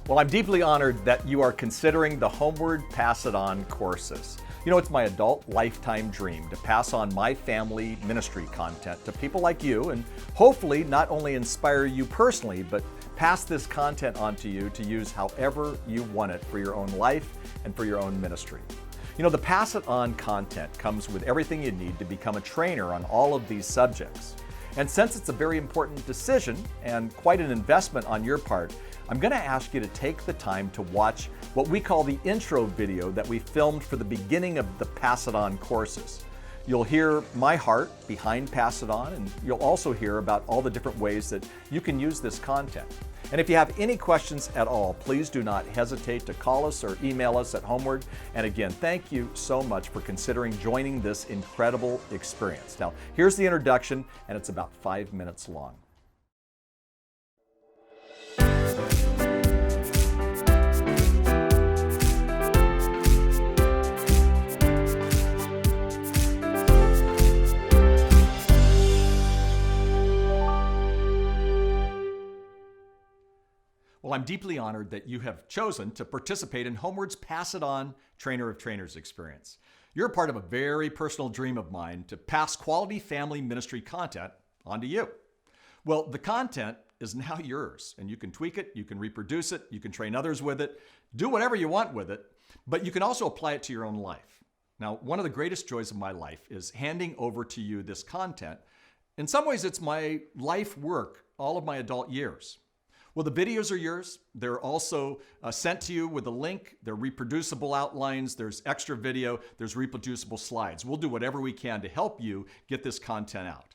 Well, I'm deeply honored that you are considering the Homeward Pass It On courses. You know, it's my adult lifetime dream to pass on my family ministry content to people like you and hopefully not only inspire you personally, but pass this content on to you to use however you want it for your own life and for your own ministry. You know, the Pass It On content comes with everything you need to become a trainer on all of these subjects. And since it's a very important decision and quite an investment on your part, I'm going to ask you to take the time to watch what we call the intro video that we filmed for the beginning of the Pass It On courses. You'll hear my heart behind Pass It On, and you'll also hear about all the different ways that you can use this content. And if you have any questions at all, please do not hesitate to call us or email us at Homeward. And again, thank you so much for considering joining this incredible experience. Now, here's the introduction, and it's about 5 minutes long. Well, I'm deeply honored that you have chosen to participate in Homeward's Pass It On Trainer of Trainers experience. You're a part of a very personal dream of mine to pass quality family ministry content on to you. Well, the content is now yours, and you can tweak it, you can reproduce it, you can train others with it, do whatever you want with it, but you can also apply it to your own life. Now, one of the greatest joys of my life is handing over to you this content. In some ways, it's my life work all of my adult years. Well, the videos are yours. They're also sent to you with a link. They're reproducible outlines. There's extra video. There's reproducible slides. We'll do whatever we can to help you get this content out.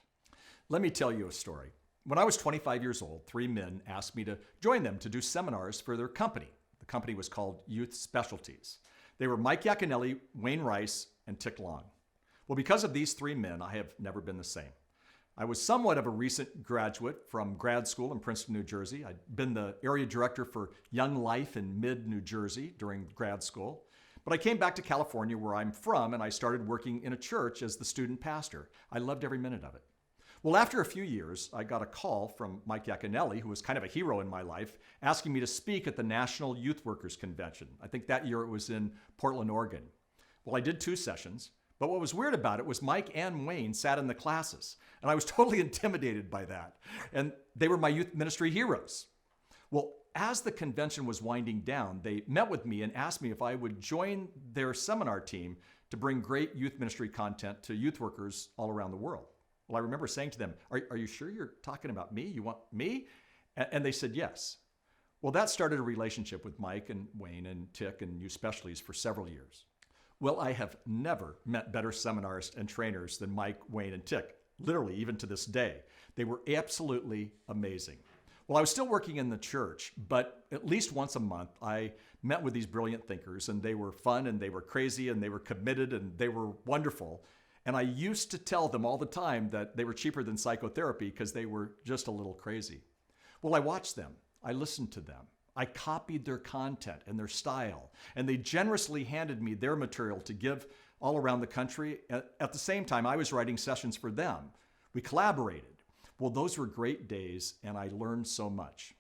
Let me tell you a story. When I was 25 years old, 3 men asked me to join them to do seminars for their company. The company was called Youth Specialties. They were Mike Yaconelli, Wayne Rice, and Tick Long. Well, because of these 3 men, I have never been the same. I was somewhat of a recent graduate from grad school in Princeton, New Jersey. I'd been the area director for Young Life in mid-New Jersey during grad school. But I came back to California, where I'm from, and I started working in a church as the student pastor. I loved every minute of it. Well, after a few years, I got a call from Mike Yaconelli, who was kind of a hero in my life, asking me to speak at the National Youth Workers Convention. I think that year it was in Portland, Oregon. Well, I did 2 sessions. But what was weird about it was Mike and Wayne sat in the classes, and I was totally intimidated by that. And they were my youth ministry heroes. Well, as the convention was winding down, they met with me and asked me if I would join their seminar team to bring great youth ministry content to youth workers all around the world. Well, I remember saying to them, are you sure you're talking about me? You want me? And they said yes. Well, that started a relationship with Mike and Wayne and Tick and Youth Specialties for several years. Well, I have never met better seminars and trainers than Mike, Wayne, and Tick, literally even to this day. They were absolutely amazing. Well, I was still working in the church, but at least once a month, I met with these brilliant thinkers, and they were fun, and they were crazy, and they were committed, and they were wonderful. And I used to tell them all the time that they were cheaper than psychotherapy because they were just a little crazy. Well, I watched them. I listened to them. I copied their content and their style, and they generously handed me their material to give all around the country. At the same time, I was writing sessions for them. We collaborated. Well, those were great days, and I learned so much.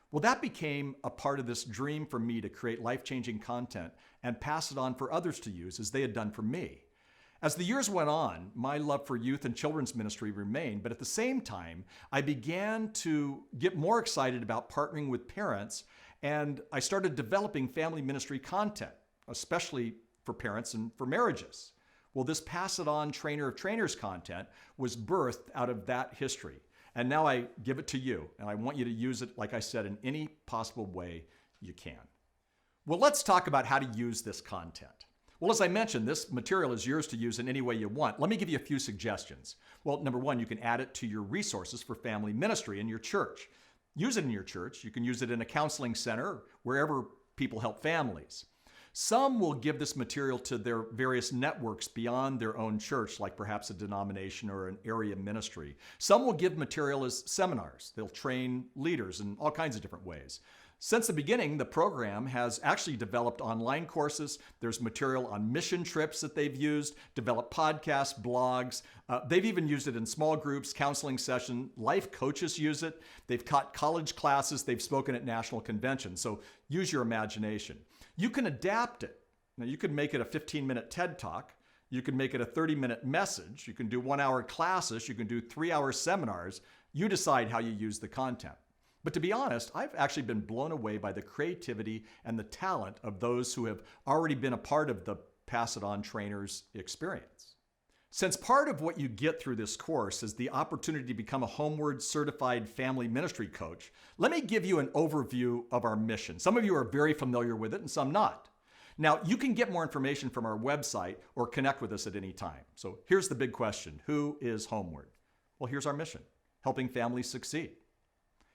Well, that became a part of this dream for me to create life-changing content and pass it on for others to use as they had done for me. As the years went on, my love for youth and children's ministry remained, but at the same time, I began to get more excited about partnering with parents, and I started developing family ministry content, especially for parents and for marriages. Well, this Pass It On Trainer of Trainers content was birthed out of that history. And now I give it to you, and I want you to use it, like I said, in any possible way you can. Well, let's talk about how to use this content. Well, as I mentioned, this material is yours to use in any way you want. Let me give you a few suggestions. Well, number one, you can add it to your resources for family ministry in your church. Use it in your church. You can use it in a counseling center, wherever people help families. Some will give this material to their various networks beyond their own church, like perhaps a denomination or an area ministry. Some will give material as seminars. They'll train leaders in all kinds of different ways. Since the beginning, the program has actually developed online courses. There's material on mission trips that they've used, developed podcasts, blogs. They've even used it in small groups, counseling sessions. Life coaches use it. They've taught college classes. They've spoken at national conventions. So use your imagination. You can adapt it. Now, you could make it a 15-minute TED Talk. You can make it a 30-minute message. You can do 1-hour classes. You can do 3-hour seminars. You decide how you use the content. But to be honest, I've actually been blown away by the creativity and the talent of those who have already been a part of the Pass It On Trainers experience. Since part of what you get through this course is the opportunity to become a Homeward Certified Family Ministry Coach, let me give you an overview of our mission. Some of you are very familiar with it and some not. Now, you can get more information from our website or connect with us at any time. So here's the big question. Who is Homeward? Well, here's our mission: helping families succeed.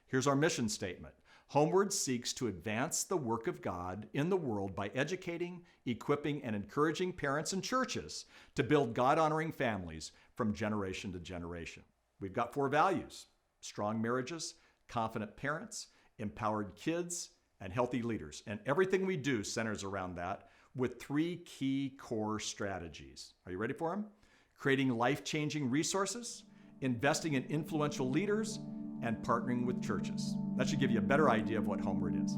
Here's our mission statement. Homeward seeks to advance the work of God in the world by educating, equipping, and encouraging parents and churches to build God-honoring families from generation to generation. We've got 4 values: strong marriages, confident parents, empowered kids, and healthy leaders. And everything we do centers around that with 3 key core strategies. Are you ready for them? Creating life-changing resources, investing in influential leaders, and partnering with churches. That should give you a better idea of what Homeward is.